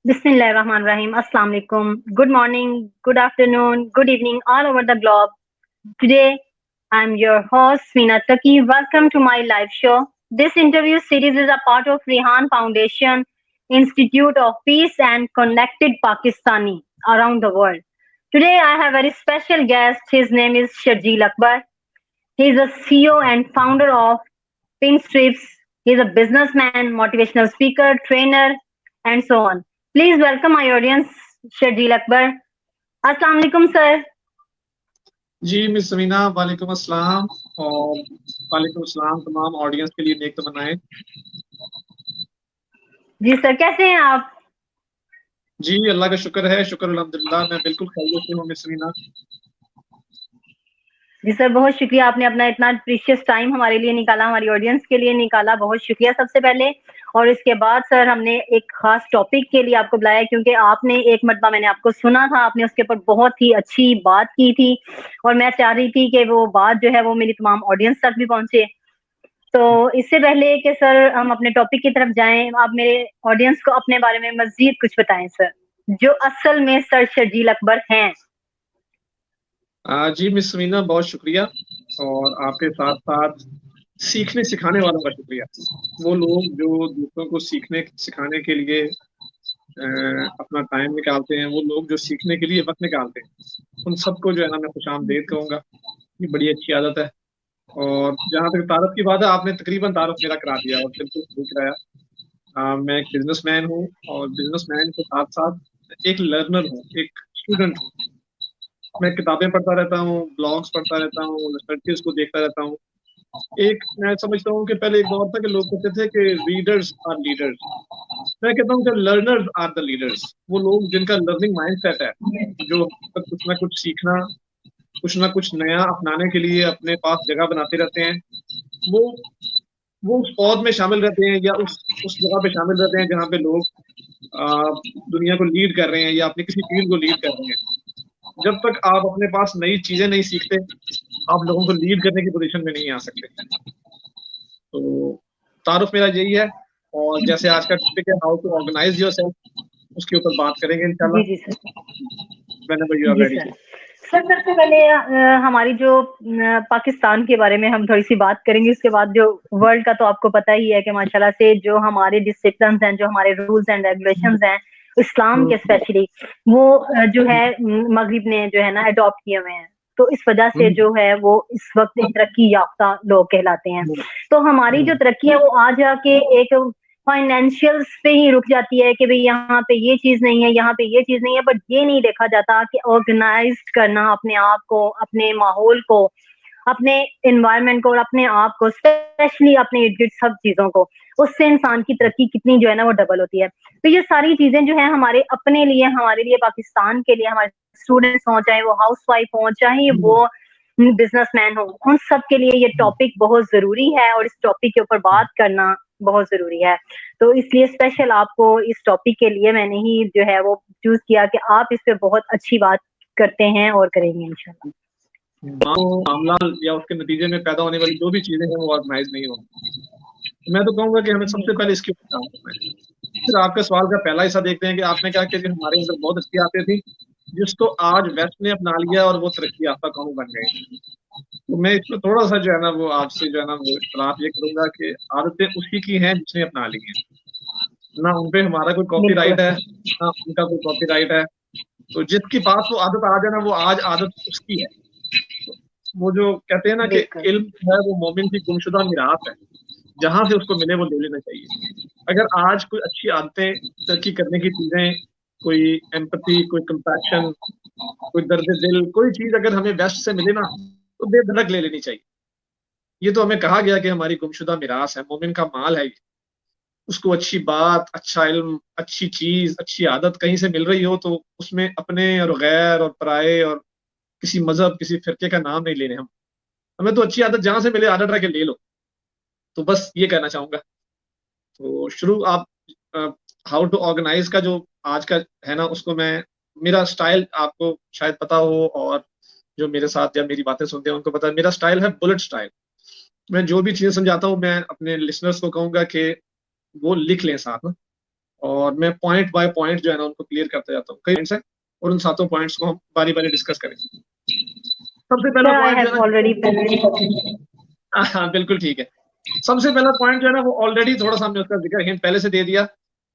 Bismillahirrahmanirrahim. Assalamu alaikum. Good morning, good afternoon, good evening, all over the globe. Today, I'm your host, Meena Taki. Welcome to my live show. This interview series is a part of Rihan Foundation Institute of Peace and Connected Pakistani around the world. Today, I have a very special guest. His name is Sharjeel Akbar. He is a CEO and founder of Pinstrips. He is a businessman, motivational speaker, trainer, and so on. Please welcome my audience, Sharjeel Akbar. Assalamu alaikum, sir. Ji miss Samina वालेकुम अस्सलाम और वालेकुम अस्सलाम तमाम audience के लिए नेक तमन्नाएं। जी sir, कैसे हैं आप? जी अल्लाह का शुक्र है, शुक्र अल्हम्दुलिल्लाह, मैं बिल्कुल खैरियत से हूँ मिस समीना। जी सर, बहुत शुक्रिया, आपने अपना इतना प्रीशियस टाइम हमारे लिए निकाला, हमारी ऑडियंस के लिए निकाला, बहुत शुक्रिया सबसे पहले। और इसके बाद सर हमने एक खास टॉपिक के लिए आपको बुलाया क्योंकि आपने एक मरतबा मैंने आपको सुना था, आपने उसके ऊपर बहुत ही अच्छी बात की थी और मैं चाह रही थी कि वो बात जो है वो मेरी तमाम ऑडियंस तक भी पहुंचे। तो इससे पहले कि सर हम अपने टॉपिक की तरफ जाएं, आप मेरे ऑडियंस को अपने बारे में मजीद कुछ बताएं सर, जो असल में सर शर्जील अकबर हैं। जी मिस समीना बहुत शुक्रिया और आपके साथ साथ सीखने सिखाने वालों का शुक्रिया। वो लोग जो दूसरों को सीखने सिखाने के लिए अपना टाइम निकालते हैं, वो लोग जो सीखने के लिए वक्त निकालते हैं, उन सबको जो है ना मैं खुशामदीद कहूँगा। ये बड़ी अच्छी आदत है। और जहाँ तक तारफ की बात है, आपने तकरीबन तारफ मेरा करा दिया और बिल्कुल सही कराया। मैं एक बिजनेसमैन हूँ और बिजनेसमैन के साथ साथ एक लर्नर हूँ, एक स्टूडेंट हूँ। मैं किताबें पढ़ता रहता हूँ, ब्लॉग्स पढ़ता रहता हूँ, रिसर्चेस को देखता रहता हूँ। एक मैं समझता हूँ कि पहले एक दौर था कि लोग कहते थे कि रीडर्स आर लीडर्स। मैं कहता हूँ कि लर्नर्स आर द लीडर्स। वो लोग जिनका लर्निंग माइंडसेट है, जो कुछ ना कुछ सीखना, कुछ ना कुछ नया अपनाने के लिए अपने पास जगह बनाते रहते हैं, वो वो उस पौध में शामिल रहते हैं या उस जगह पे शामिल रहते हैं जहाँ पे लोग दुनिया को लीड कर रहे हैं या अपनी किसी फील्ड को लीड कर रहे हैं। जब तक आप अपने पास नई चीजें नहीं सीखते, आप लोगों को लीड करने की पोजीशन में नहीं आ सकते। तो तारुफ मेरा यही है। और जैसे आज का टॉपिक है हाउ टू ऑर्गेनाइज योरसेल्फ, उसके ऊपर बात करेंगे इंशाल्लाह। जी सर। व्हेनेवर यू आर जी रेडी। सर। सर सबसे पहले हमारी जो पाकिस्तान के बारे में हम थोड़ी सी बात करेंगे, उसके बाद जो वर्ल्ड का तो आपको पता ही है कि माशाल्लाह से जो हमारे डिसिप्लिन्स हैं, जो हमारे रूल्स एंड रेगुलेशंस हैं इस्लाम के स्पेशली, वो जो है मगरिब ने जो है ना अडॉप्ट किए हुए हैं। तो इस वजह से जो है वो इस वक्त एक तरक्की याफ्ता लोग कहलाते हैं। तो हमारी जो तरक्की है वो आ जाके एक फाइनेंशियल्स पे ही रुक जाती है कि भाई यहाँ पे ये चीज नहीं है, यहाँ पे ये चीज नहीं है, बट ये नहीं देखा जाता कि ऑर्गेनाइज करना अपने आप को, अपने माहौल को, अपने एनवायरनमेंट को और अपने आप को, स्पेशली अपने इर्द गिर्द सब चीजों को, उससे इंसान की तरक्की कितनी जो है ना वो डबल होती है। तो ये सारी चीजें जो है हमारे अपने लिए, हमारे लिए, पाकिस्तान के लिए, हमारे स्टूडेंट्स हो, चाहे वो हाउस वाइफ हो, चाहे वो बिजनेसमैन हो, उन सब के लिए ये टॉपिक बहुत जरूरी है और इस टॉपिक के ऊपर बात करना बहुत जरूरी है। तो इसलिए स्पेशल आपको इस टॉपिक के लिए मैंने ही जो है वो चूज किया कि आप इस पे बहुत अच्छी बात करते हैं और करेंगे इंशाल्लाह। मामला या उसके नतीजे में पैदा होने वाली जो भी चीजें हैं वो ऑर्गेनाइज नहीं होंगी। मैं तो कहूंगा कि हमें सबसे पहले इसके ऊपर काम करना है। फिर आपके सवाल का पहला हिस्सा देखते हैं कि आपने कहा कि हमारे अंदर बहुत अच्छी आदतें थी जिसको आज वेस्ट ने अपना लिया और वो तरक्की याफ्ता कौम बन गए। तो मैं इसमें थोड़ा सा जो है ना वो आपसे जो है ना वो इख्तलाफ ये करूंगा कि आदतें उसी की हैं जिसने अपना ली हैं। ना उन पे हमारा कोई कॉपीराइट है, ना उनका कोई कॉपीराइट है। तो जिसके पास वो आदत आ जाए ना, वो आज आदत उसकी है। वो जो कहते हैं ना कि इल्म है वो मोमिन की गुमशुदा मिरास है, जहां से उसको मिले वो ले लेना चाहिए। अगर आज कोई अच्छी आदतें, तरक्की करने की चीजें, कोई एम्पैथी, कोई कंपैशन, कोई दर्द दिल, कोई चीज अगर हमें वेस्ट से मिले ना, तो बेधड़क ले लेनी चाहिए। ये तो हमें कहा गया कि हमारी गुमशुदा मिरास है, मोमिन का माल है ये। उसको अच्छी बात, अच्छा इल्म, अच्छी चीज, अच्छी आदत कहीं से मिल रही हो तो उसमें अपने और गैर और पराये और किसी मजहब, किसी फिरके का नाम नहीं लेने हम। हमें तो अच्छी आदत जहां से मिले आदत रख के ले लो। तो बस ये कहना चाहूंगा। तो शुरू आप हाउ टू ऑर्गेनाइज का जो आज का है ना, उसको मैं, मेरा स्टाइल आपको शायद पता हो और जो मेरे साथ या मेरी बातें सुनते हैं उनको पता है, मेरा स्टाइल है बुलेट स्टाइल। मैं जो भी चीजें समझाता हूँ मैं अपने लिसनर्स को कहूंगा कि वो लिख लें साथ में। और मैं पॉइंट बाय पॉइंट जो है ना उनको क्लियर करते जाता हूँ। कई पॉइंट्स हैं और उन सातों पॉइंट्स को हम बारी बारी डिस्कस करें। सबसे पहला आई पॉइंट जो है हैव ऑलरेडी ना, हाँ बिल्कुल ठीक है। सबसे पहला पॉइंट जो है ना वो ऑलरेडी थोड़ा सा हमने उसका जिक्र हिंट पहले से दे दिया।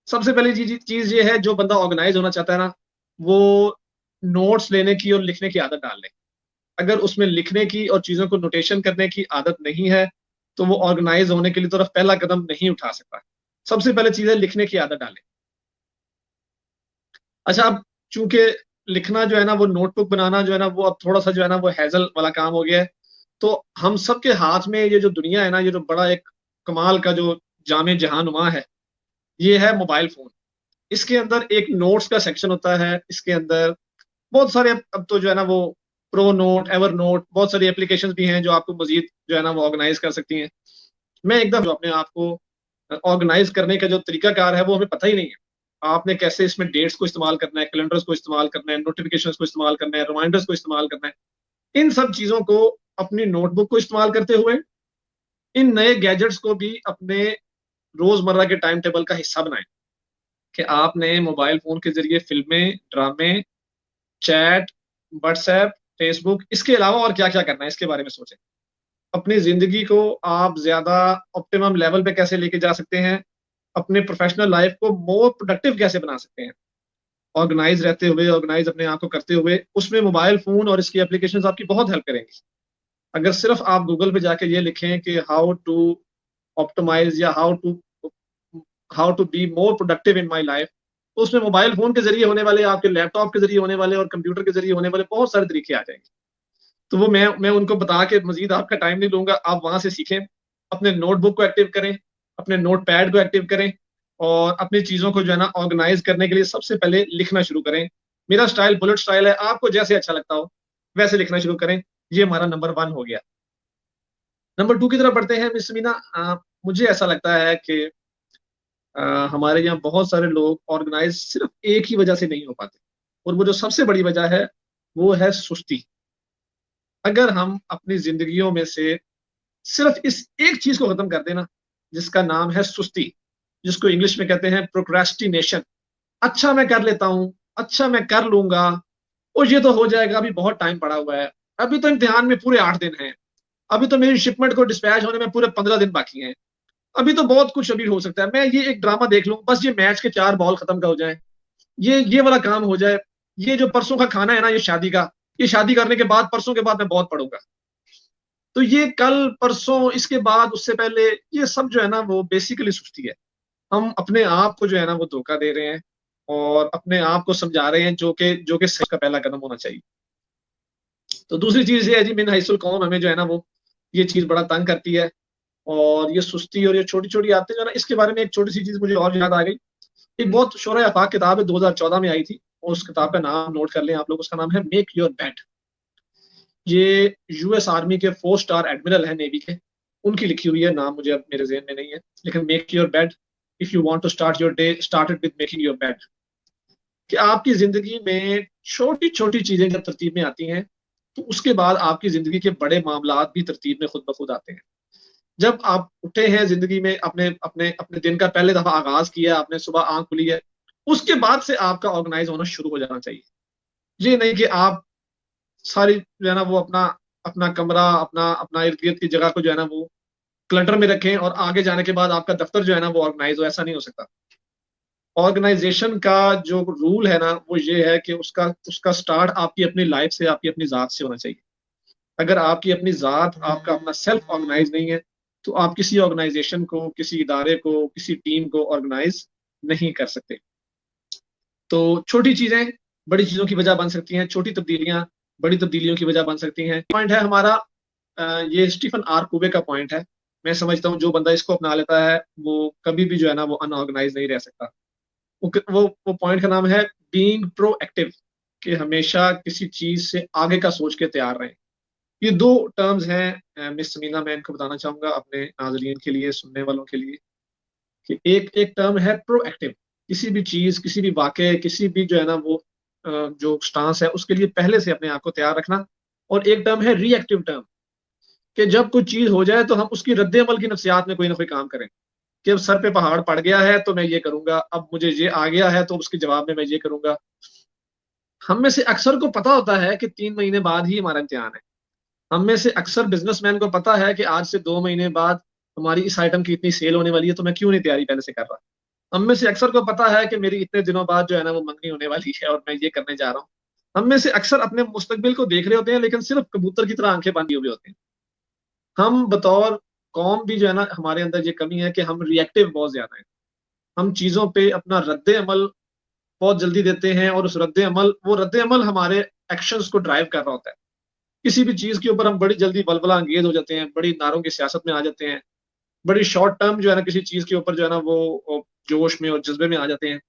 सबसे पहली चीज ये है, जो बंदा ऑर्गेनाइज होना चाहता है ना, वो नोट्स लेने की और लिखने की आदत डाल ले। अगर उसमें लिखने की और चीजों को नोटेशन करने की आदत नहीं है तो वो ऑर्गेनाइज होने के लिए तरफ पहला कदम नहीं उठा सकता। सबसे पहले चीज है लिखने की आदत डाले। अच्छा, अब चूंकि लिखना जो है ना वो नोटबुक बनाना जो है ना वो अब थोड़ा सा जो है ना वो हैजल वाला काम हो गया है। तो हम सबके हाथ में ये जो दुनिया है ना, ये जो बड़ा एक कमाल का जो जामे जहानुमा है, ये है मोबाइल फोन। इसके अंदर एक नोट्स का सेक्शन होता है। इसके अंदर बहुत सारे अब तो जो है ना वो प्रो नोट, एवर नोट, बहुत सारी एप्लीकेशंस भी हैं जो आपको मजीद जो है ना वो ऑर्गेनाइज कर सकती हैं। मैं एकदम जो अपने आप को ऑर्गेनाइज करने का जो तरीकाकार है वो हमें पता ही नहीं है। आपने कैसे इसमें डेट्स को इस्तेमाल करना है, कैलेंडर्स को इस्तेमाल करना है, नोटिफिकेशंस को इस्तेमाल करना है, रिमाइंडर्स को इस्तेमाल करना है, इन सब चीजों को अपनी नोटबुक को इस्तेमाल करते हुए इन नए गैजेट्स को भी अपने रोजमर्रा के टाइम टेबल का हिस्सा बनाएं। कि आपने मोबाइल फोन के जरिए फिल्में, ड्रामे, चैट, व्हाट्सएप, फेसबुक, इसके अलावा और क्या क्या करना है इसके बारे में सोचें। अपनी जिंदगी को आप ज्यादा ऑप्टिमम लेवल पे कैसे लेके जा सकते हैं, अपने प्रोफेशनल लाइफ को मोर प्रोडक्टिव कैसे बना सकते हैं, ऑर्गेनाइज रहते हुए, ऑर्गेनाइज अपने आप को करते हुए। उसमें मोबाइल फोन और इसकी एप्लीकेशंस आपकी बहुत हेल्प करेंगी। अगर सिर्फ आप गूगल पे जाके ये लिखें कि हाउ टू ऑप्टिमाइज या how to be more productive in my life, तो उसमें मोबाइल फोन के जरिए होने वाले, आपके लैपटॉप के जरिए होने वाले और कंप्यूटर के जरिए होने वाले बहुत सारे तरीके आ जाएंगे। तो वो मैं उनको बता के मजीद आपका टाइम नहीं लूंगा, आप वहां से सीखें। अपने नोटबुक को एक्टिव करें, अपने नोट पैड को एक्टिव करें और अपनी चीजों को जो है ना ऑर्गेनाइज करने के लिए सबसे पहले लिखना शुरू करें। मेरा स्टाइल बुलेट स्टाइल है, आपको जैसे अच्छा लगता हो वैसे लिखना शुरू करें। ये हमारा नंबर 1 हो गया। नंबर 2 की तरफ बढ़ते हैं मिस मीना। मुझे ऐसा लगता है कि हमारे यहाँ बहुत सारे लोग ऑर्गेनाइज सिर्फ एक ही वजह से नहीं हो पाते, और वो जो सबसे बड़ी वजह है वो है सुस्ती। अगर हम अपनी जिंदगियों में से सिर्फ इस एक चीज को खत्म कर देना, जिसका नाम है सुस्ती, जिसको इंग्लिश में कहते हैं प्रोक्रेस्टिनेशन। अच्छा मैं कर लेता हूँ, अच्छा मैं कर लूंगा, और ये तो हो जाएगा, अभी बहुत टाइम पड़ा हुआ है, अभी तो इम्तिहान में पूरे 8 दिन हैं, अभी तो मेरी शिपमेंट को डिस्पैच होने में पूरे 15 दिन बाकी हैं, अभी तो बहुत कुछ अभी हो सकता है, मैं ये एक ड्रामा देख लूं, बस ये मैच के 4 बॉल खत्म का हो जाए, ये वाला काम हो जाए, ये जो परसों का खाना है ना, ये शादी का, ये शादी करने के बाद परसों के बाद मैं बहुत पढ़ूंगा, तो ये कल परसों इसके बाद उससे पहले, ये सब जो है ना वो बेसिकली सुस्ती है। हम अपने आप को जो है ना वो धोखा दे रहे हैं और अपने आप को समझा रहे हैं, जो कि सच का पहला कदम होना चाहिए। तो दूसरी चीज ये है जी, मिन हैसुल कौम, हमें जो है ना वो ये चीज बड़ा तंग करती है। और ये सुस्ती और ये छोटी छोटी आदतें जो है ना, इसके बारे में एक छोटी सी चीज मुझे और याद आ गई। एक बहुत शोर आफाक किताब है, 2014 में आई थी, और उस किताब का नाम नोट कर लें आप लोग, उसका नाम है मेक योर बेड। ये यूएस आर्मी के 4 स्टार एडमिरल है नेवी के, उनकी लिखी हुई है, नाम मुझे अब मेरे जहन में नहीं है, लेकिन make your bed, if you want to start your day start it with making your bed. कि आपकी जिंदगी में छोटी छोटी चीजें जब तरतीब में आती हैं तो उसके बाद आपकी जिंदगी के बड़े मामला भी तरतीब में खुद ब खुद आते हैं। जब आप उठे हैं जिंदगी में, अपने अपने अपने दिन का पहले दफा आगाज किया, आपने सुबह आंख खुली है, उसके बाद से आपका ऑर्गेनाइज होना शुरू हो जाना चाहिए। ये नहीं कि आप सारी जो है ना वो अपना अपना कमरा, अपना अपना इर्द गिर्द की जगह को जो है ना वो क्लटर में रखें और आगे जाने के बाद आपका दफ्तर जो है ना वो ऑर्गेनाइज हो, ऐसा नहीं हो सकता। ऑर्गेनाइजेशन का जो रूल है ना वो ये है कि उसका उसका स्टार्ट आपकी अपनी लाइफ से, आपकी अपनी जात से होना चाहिए। अगर आपकी अपनी जात, आपका अपना सेल्फ ऑर्गेनाइज नहीं है तो आप किसी ऑर्गेनाइजेशन को, किसी इदारे को, किसी टीम को ऑर्गेनाइज नहीं कर सकते। तो छोटी चीजें बड़ी चीजों की वजह बन सकती हैं, छोटी तब्दीलियां बड़ी तब्दीलियों की वजह बन सकती हैं। पॉइंट है हमारा, ये स्टीफन आर कुवे का पॉइंट है। मैं समझता हूँ जो बंदा इसको अपना लेता है वो कभी भी जो है ना वो अनऑर्गेनाइज नहीं रह सकता। वो पॉइंट का नाम है बीइंग प्रोएक्टिव, कि हमेशा किसी चीज से आगे का सोच के तैयार रहें। ये 2 टर्म्स हैं मिस समीना, मैं इनको बताना चाहूंगा अपने नाजरीन के लिए, सुनने वालों के लिए, कि एक एक टर्म है प्रोएक्टिव, किसी भी चीज, किसी भी वाक़े, किसी भी जो है ना वो जो स्टांस है उसके लिए पहले से अपने आप को तैयार रखना। और एक टर्म है रिएक्टिव टर्म, कि जब कुछ चीज हो जाए तो हम उसकी रद्द अमल की नफ्सियात में कोई ना कोई काम करें। कि अब सर पे पहाड़ पड़ गया है तो मैं ये करूंगा, अब मुझे ये आ गया है तो उसके जवाब में मैं ये करूंगा। हम में से अक्सर को पता होता है कि 3 महीने बाद ही हमारा इम्तिहान है। हम में से अक्सर बिजनेसमैन को पता है कि आज से 2 महीने बाद हमारी इस आइटम की इतनी सेल होने वाली है, तो मैं क्यों नहीं तैयारी पहले से कर रहा। हम में से अक्सर को पता है कि मेरी इतने दिनों बाद जो है ना वो मंगनी होने वाली है और मैं ये करने जा रहा हूँ। हम में से अक्सर अपने मुस्तकबिल को देख रहे होते हैं, लेकिन सिर्फ कबूतर की तरह आंखें बंदी हुई होती हैं। हम बतौर कौम भी जो है ना, हमारे अंदर ये कमी है कि हम रिएक्टिव बहुत ज्यादा हैं। हम चीजों पे अपना रद्द अमल बहुत जल्दी देते हैं, और उस रद्द अमल हमारे एक्शंस को ड्राइव कर रहा होता है। किसी भी चीज के ऊपर हम बड़ी जल्दी बलबला अंगेज हो जाते हैं, बड़ी नारों की सियासत में आ जाते हैं, बड़ी शॉर्ट टर्म जो है ना किसी चीज के ऊपर जो है ना वो जोश में और जज्बे में आ जाते हैं।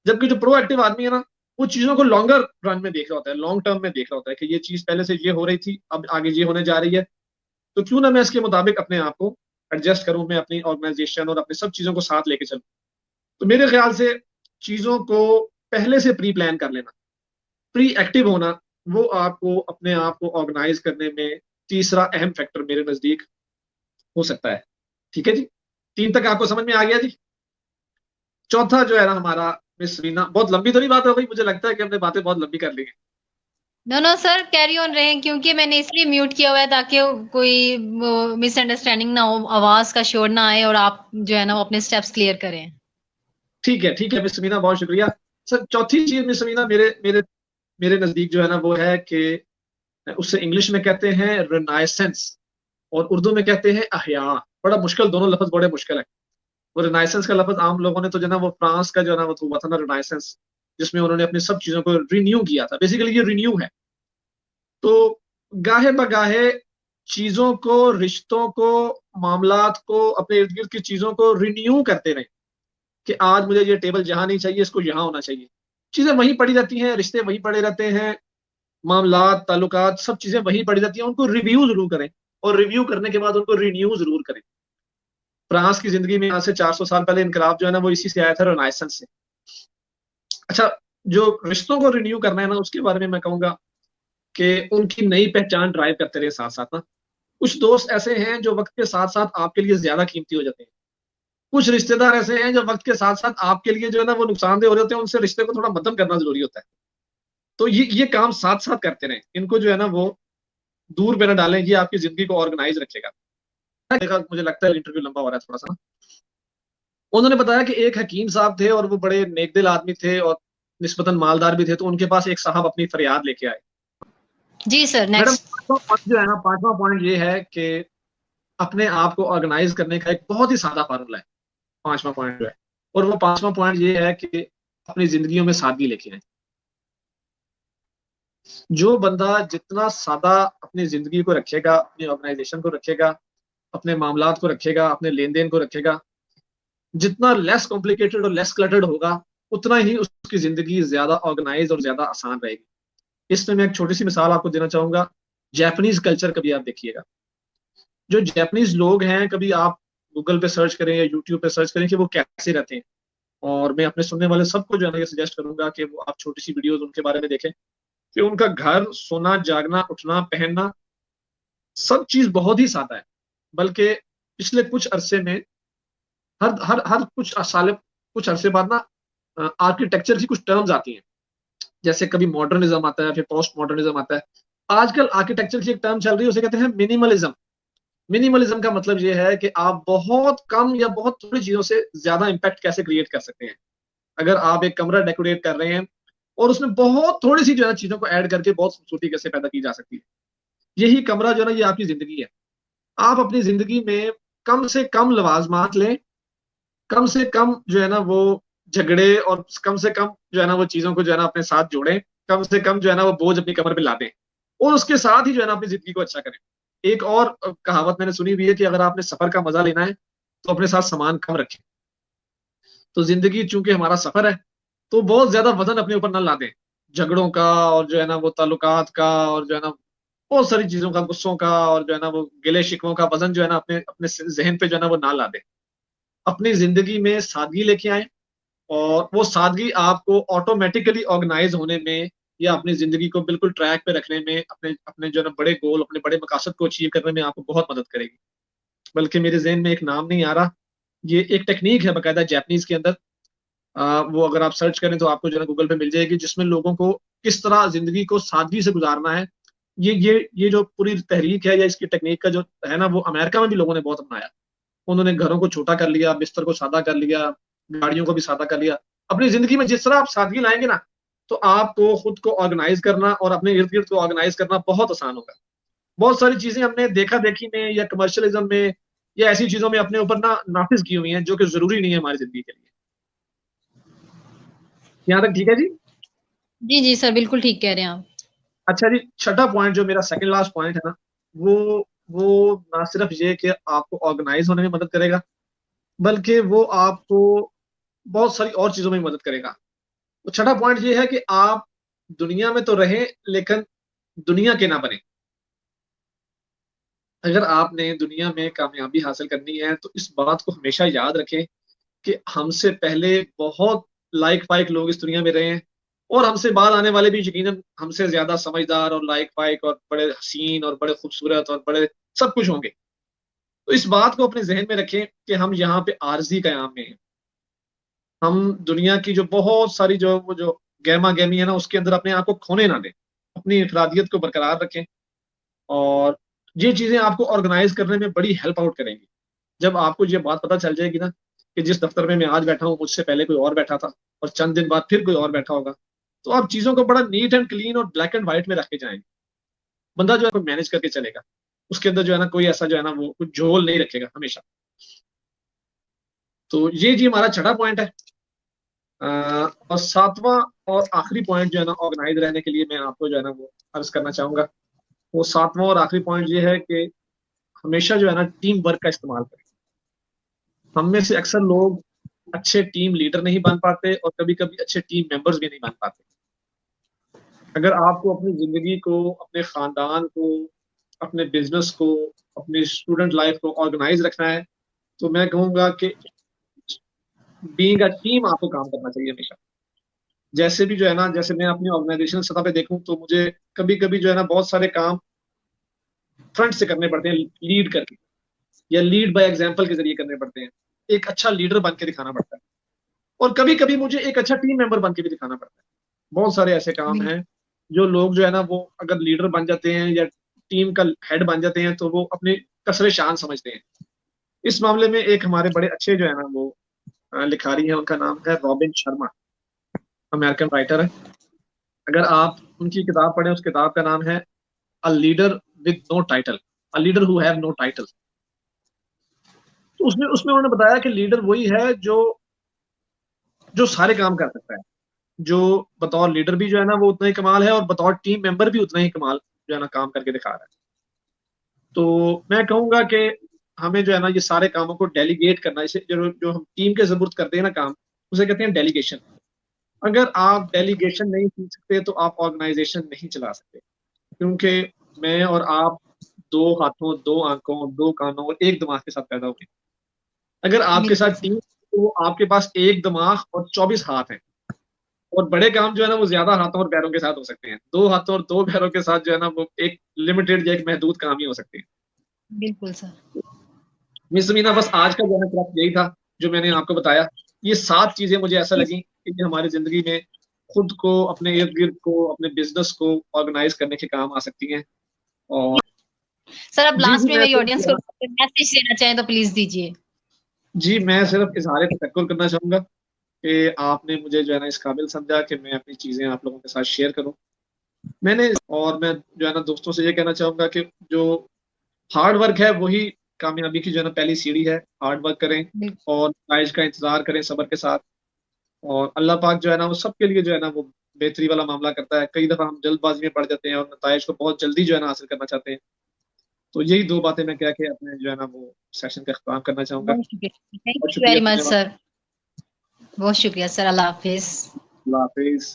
जबकि जो प्रोएक्टिव आदमी है ना, वो चीजों को लॉन्गर रन में देख रहा होता है, लॉन्ग टर्म में देख रहा होता है कि ये चीज पहले से ये हो रही थी, अब आगे ये होने जा रही है, तो क्यों ना मैं इसके मुताबिक अपने आप को एडजस्ट करूं, मैं अपनी ऑर्गेनाइजेशन और अपने सब चीजों को साथ लेके चलूं। तो मेरे ख्याल से चीजों को पहले से प्री प्लान कर लेना, प्री एक्टिव होना, वो आपको अपने आप को ऑर्गेनाइज करने में तीसरा अहम फैक्टर मेरे नजदीक हो सकता है। ठीक है जी, 3 तक आपको समझ में आ गया जी। चौथा जो है ना हमारा, मिस रीना, बहुत लंबी तो नहीं बात हो गई, मुझे लगता है कि हमने बातें बहुत लंबी कर ली हैं। No no sir, carry on रहें, क्योंकि मैंने इसलिए म्यूट किया हुआ है ताकि कोई मिसअंडरस्टैंडिंग ना हो, आवाज का शोर ना आए और आप जो है ना वो अपने स्टेप्स क्लियर करें। ठीक है मिस रीना, बहुत शुक्रिया। सर चौथी चीज मिस रीना, मेरे मेरे मेरे नजदीक जो है ना वो है कि उससे इंग्लिश में कहते हैं रिनाइसेंस, और उर्दू में कहते हैं अहया। बड़ा मुश्किल, दोनों लफ्ज बड़े मुश्किल है। वो रिनाइसेंस का लफ्ज आम लोगों ने तो जो है ना वो फ्रांस का जो है ना वो हुआ था ना रिनाइसेंस, जिसमें उन्होंने अपनी सब चीजों को रिन्यू किया था, बेसिकली ये रिन्यू है। तो गाहे बगाहे चीजों को, रिश्तों को, मामलात को, अपने इर्द गिर्द की चीजों को रिन्यू करते रहे कि आज मुझे ये टेबल जहां नहीं चाहिए, इसको यहां होना चाहिए। चीजें वहीं पड़ी रहती हैं, रिश्ते वहीं पड़े रहते हैं, मामलात ताल्लुकात सब चीजें वहीं पड़ी रहती हैं, उनको रिव्यू जरूर करें, और रिव्यू करने के बाद उनको रिन्यू जरूर करें। फ्रांस की जिंदगी में आज से 400 साल पहले इनकलाब जो है ना वो इसी से आया था, रोनाइसेंस से। अच्छा, जो रिश्तों को रिन्यू करना है ना, उसके बारे में मैं कहूंगा कि उनकी नई पहचान ड्राइव करते रहे साथ साथ ना। कुछ दोस्त ऐसे हैं जो वक्त के साथ साथ आपके लिए ज्यादा कीमती हो जाते हैं। कुछ रिश्तेदार ऐसे हैं जो वक्त के साथ साथ आपके लिए जो है ना वो नुकसानदेह हो रहे होते हैं, उनसे रिश्ते को थोड़ा मध्यम करना जरूरी होता है। तो ये काम साथ साथ करते रहें, इनको जो है ना वो दूर पे ना डालें, ये आपकी जिंदगी को ऑर्गेनाइज रखेगा। देखा, मुझे लगता है इंटरव्यू लंबा हो रहा है थोड़ा सा ना। उन्होंने बताया कि एक हकीम साहब थे और वो बड़े नेकदिल आदमी थे और निस्बतन मालदार भी थे, तो उनके पास एक साहब अपनी फरियाद लेके आए। जी सर, मैडम नेक्स्ट। पांचवा पॉइंट जो है ना, पांचवा पॉइंट ये है कि अपने आप को ऑर्गेनाइज करने का एक बहुत ही सादा फार्मूला है, पांचवा पॉइंट जो है। और वो पांचवा पॉइंट ये है कि अपनी जिंदगियों में सादगी लेके आए। जो बंदा जितना सादा अपनी जिंदगी को रखेगा, अपनी ऑर्गेनाइजेशन को रखेगा, अपने मामलात को रखेगा, अपने लेन देन को रखेगा, जितना लेस कॉम्प्लिकेटेड और लेस क्लटर्ड होगा, उतना ही उसकी जिंदगी ज्यादा ऑर्गेनाइज और ज्यादा आसान रहेगी। इसमें मैं एक छोटी सी मिसाल आपको देना चाहूंगा। जापानीज कल्चर कभी आप देखिएगा, जो जापानीज लोग हैं, कभी आप गूगल पे सर्च करें या यूट्यूब पे सर्च करें कि वो कैसे रहते हैं। और मैं अपने सुनने वाले सबको जो है ना ये सजेस्ट करूंगा कि वो आप छोटी सी वीडियोस उनके बारे में देखें कि उनका घर, सोना, जागना, उठना, पहनना, सब चीज बहुत ही सादा है। बल्कि पिछले कुछ अरसे में, हर हर हर कुछ साल, कुछ अरसे बाद ना आर्किटेक्चर की कुछ टर्म्स आती हैं। जैसे कभी मॉडर्निज्म आता है, फिर पोस्ट मॉडर्निज्म आता है। आजकल आर्किटेक्चर की एक टर्म चल रही है, उसे कहते हैं मिनिमलिज्म। मिनिमलिज्म का मतलब यह है कि आप बहुत कम या बहुत थोड़ी चीजों से ज्यादा इंपैक्ट कैसे क्रिएट कर सकते हैं। अगर आप एक कमरा डेकोरेट कर रहे हैं और उसमें बहुत थोड़ी सी जो है चीजों को ऐड करके बहुत खूबसूरती कैसे पैदा की जा सकती है, यही कमरा जो है ना ये आपकी जिंदगी है। आप अपनी जिंदगी में कम से कम लवाजमात लें, कम से कम जो है ना वो झगड़े, और कम से कम जो है ना वो चीजों को जो है ना अपने साथ जोड़ें, कम से कम जो है ना वो बोझ अपनी कमर पे ला दें, और उसके साथ ही जो है ना अपनी जिंदगी को अच्छा करें। एक और कहावत मैंने सुनी हुई है कि अगर आपने सफर का मजा लेना है तो अपने साथ सामान कम रखें। तो जिंदगी चूंकि हमारा सफर है, तो बहुत ज्यादा वजन अपने ऊपर ना ला दें, झगड़ों का और जो है ना वो ताल्लुकात का और जो है ना बहुत सारी चीजों का, गुस्सों का और जो है ना वो गिले शिकवों का वजन जो है ना अपने अपने जहन पे जो है ना वो ना ला दें। अपनी जिंदगी में सादगी लेके आए, और वो सादगी आपको ऑटोमेटिकली ऑर्गेनाइज होने में या अपनी जिंदगी को बिल्कुल ट्रैक पे रखने में, अपने अपने जो है ना बड़े गोल, अपने बड़े मकसद को अचीव करने में आपको बहुत मदद करेगी। बल्कि मेरे जहन में एक नाम नहीं आ रहा, ये एक टेक्निक है बाकायदा जापानीज के अंदर। वो अगर आप सर्च करें तो आपको जो है गूगल पे मिल जाएगी, जिसमें लोगों को किस तरह जिंदगी को सादगी से गुजारना है। ये जो पूरी तहरीक है या इसकी टेक्निक का जो है ना, वो अमेरिका में भी लोगों ने बहुत अपनाया। उन्होंने घरों को छोटा कर लिया, बिस्तर को सादा कर लिया, गाड़ियों को भी सादा कर लिया। अपनी जिंदगी में जिस तरह आप सादगी लाएंगे ना, तो आपको खुद को ऑर्गेनाइज करना और अपने इर्द गिर्द को ऑर्गेनाइज करना बहुत आसान होगा। बहुत सारी चीजें हमने देखा देखी में या कमर्शियलिज्म में या ऐसी चीजों में अपने ऊपर ना नाफिज की हुई हैं, जो कि जरूरी नहीं है हमारी जिंदगी के लिए। यहाँ तक ठीक है जी? जी जी सर, बिल्कुल ठीक कह रहे हैं आप। अच्छा जी, छठा पॉइंट जो मेरा सेकंड लास्ट पॉइंट है ना, वो ना सिर्फ ये कि आपको ऑर्गेनाइज होने में मदद करेगा, बल्कि वो आपको बहुत सारी और चीजों में मदद करेगा। तो छठा पॉइंट ये है कि आप दुनिया में तो रहें, लेकिन दुनिया के ना बने। अगर आपने दुनिया में कामयाबी हासिल करनी है तो इस बात को हमेशा याद रखें कि हमसे पहले बहुत लाइक फाइक लोग इस दुनिया में रहे हैं, और हमसे बाद आने वाले भी यकीनन हमसे ज्यादा समझदार और लाइक फाइक और बड़े हसीन और बड़े खूबसूरत और बड़े सब कुछ होंगे। तो इस बात को अपने जहन में रखें कि हम यहाँ पे आरजी कयाम में हैं। हम दुनिया की जो बहुत सारी जो गहमा गहमी है ना, उसके अंदर अपने आप को खोने ना दें, अपनी इफरादियत को बरकरार रखें। और ये चीजें आपको ऑर्गेनाइज करने में बड़ी हेल्प आउट करेंगी। जब आपको ये बात पता चल जाएगी ना कि जिस दफ्तर में मैं आज बैठा हूँ, मुझसे पहले कोई और बैठा था और चंद दिन बाद फिर कोई और बैठा होगा, तो आप चीजों को बड़ा नीट एंड क्लीन और ब्लैक एंड व्हाइट में रख के जाएंगे। बंदा जो है कोई मैनेज करके चलेगा, उसके अंदर जो है ना कोई ऐसा जो है ना वो कुछ झोल नहीं रखेगा हमेशा। तो ये जी हमारा छठा पॉइंट है। और सातवां और आखिरी पॉइंट जो है ना ऑर्गेनाइज रहने के लिए मैं आपको जो है ना वो अर्ज करना चाहूंगा, वो सातवां और आखिरी पॉइंट ये है कि हमेशा जो है ना टीम वर्क का इस्तेमाल करें। हम में से अक्सर लोग अच्छे टीम लीडर नहीं बन पाते और कभी कभी अच्छे टीम मेंबर्स भी नहीं बन पाते। अगर आपको अपनी जिंदगी को, अपने खानदान को, अपने बिजनेस को, अपनी स्टूडेंट लाइफ को ऑर्गेनाइज रखना है, तो मैं कहूंगा कि बीइंग अ टीम आपको काम करना चाहिए हमेशा। जैसे भी जो है ना, जैसे मैं अपनी ऑर्गेनाइजेशन सतह पे देखूं तो मुझे कभी कभी जो है ना बहुत सारे काम फ्रंट से करने पड़ते हैं, लीड करके या लीड बाय एग्जांपल के जरिए करने पड़ते हैं। एक अच्छा लीडर बन के दिखाना पड़ता है, और कभी कभी मुझे एक अच्छा टीम मेंबर बन के भी दिखाना पड़ता है। बहुत सारे ऐसे काम हैं जो लोग जो है ना वो अगर लीडर बन जाते हैं या टीम का हेड बन जाते हैं तो वो अपने कसरे शान समझते हैं। इस मामले में एक हमारे बड़े अच्छे जो है ना वो लिखारी है, उनका नाम है रॉबिन शर्मा, अमेरिकन राइटर है। अगर आप उनकी किताब पढ़ें, उस किताब का नाम है a leader with no title, a leader who have no title. तो उसमें उसमें उन्होंने बताया कि लीडर वही है जो जो सारे काम कर सकता है, जो बतौर लीडर भी जो है ना वो उतना ही कमाल है और बतौर टीम मेंबर भी उतना ही कमाल जो है ना काम करके दिखा रहा है। तो मैं कहूंगा कि हमें जो है ना ये सारे कामों को डेलीगेट करना, इसे जो जो हम टीम के जरूरत करते हैं ना काम, उसे कहते हैं डेलीगेशन। अगर आप डेलीगेशन नहीं सीख सकते तो आप ऑर्गेनाइजेशन नहीं चला सकते, क्योंकि मैं और आप दो हाथों, दो आंखों, दो कानों और एक दिमाग के साथ पैदा हुए। अगर आपके बिल्कुल साथ टीम, तो आपके पास एक दिमाग और 24 हाथ हैं, और बड़े काम जो है ना वो ज्यादा हाथों और पैरों के साथ हो सकते हैं। दो हाथों और दो पैरों के साथ जो है ना वो एक लिमिटेड या एक महदूद काम ही हो सकते हैं। बिल्कुल सर। मिस मीना, बस आज का जो है ना क्लास यही था जो मैंने आपको बताया। ये 7 चीजें मुझे ऐसा लगी कि ये हमारी जिंदगी में खुद को, अपने इर्द गिर्द को, अपने बिजनेस को ऑर्गेनाइज करने के काम आ सकती हैं। और सर अब जी लास्ट जी में मेरी ऑडियंस को मैसेज देना चाहें तो प्लीज दीजिए। जी, मैं सिर्फ इजहार तशक्कुर करना चाहूंगा कि आपने मुझे जो है ना इस काबिल समझा कि मैं अपनी चीजें आप लोगों के साथ शेयर करूं। और मैं जो है ना दोस्तों से ये कहना चाहूंगा कि जो हार्ड वर्क है वही कामयाबी की जो है ना पहली सीढ़ी है। हार्ड वर्क करें बिल्कुल। और नताइज का इंतजार करें सब्र के साथ। और अल्लाह पाक जो है ना वो सबके लिए जो है ना वो बेहतरी वाला मामला करता है। कई दफा हम जल्दबाजी में पड़ जाते हैं और नताइज को बहुत जल्दी जो है ना हासिल करना चाहते हैं। तो यही 2 बातें मैं कह के अपने जो है ना वो सेशन का इख्तिताम करना चाहूंगा। बहुत शुक्रिया, थैंक बहुत यू वेरी शुक्रिया, मच धन्यवाद। सर। बहुत शुक्रिया सर, अल्लाह हाफिज। अल्लाह हाफिज।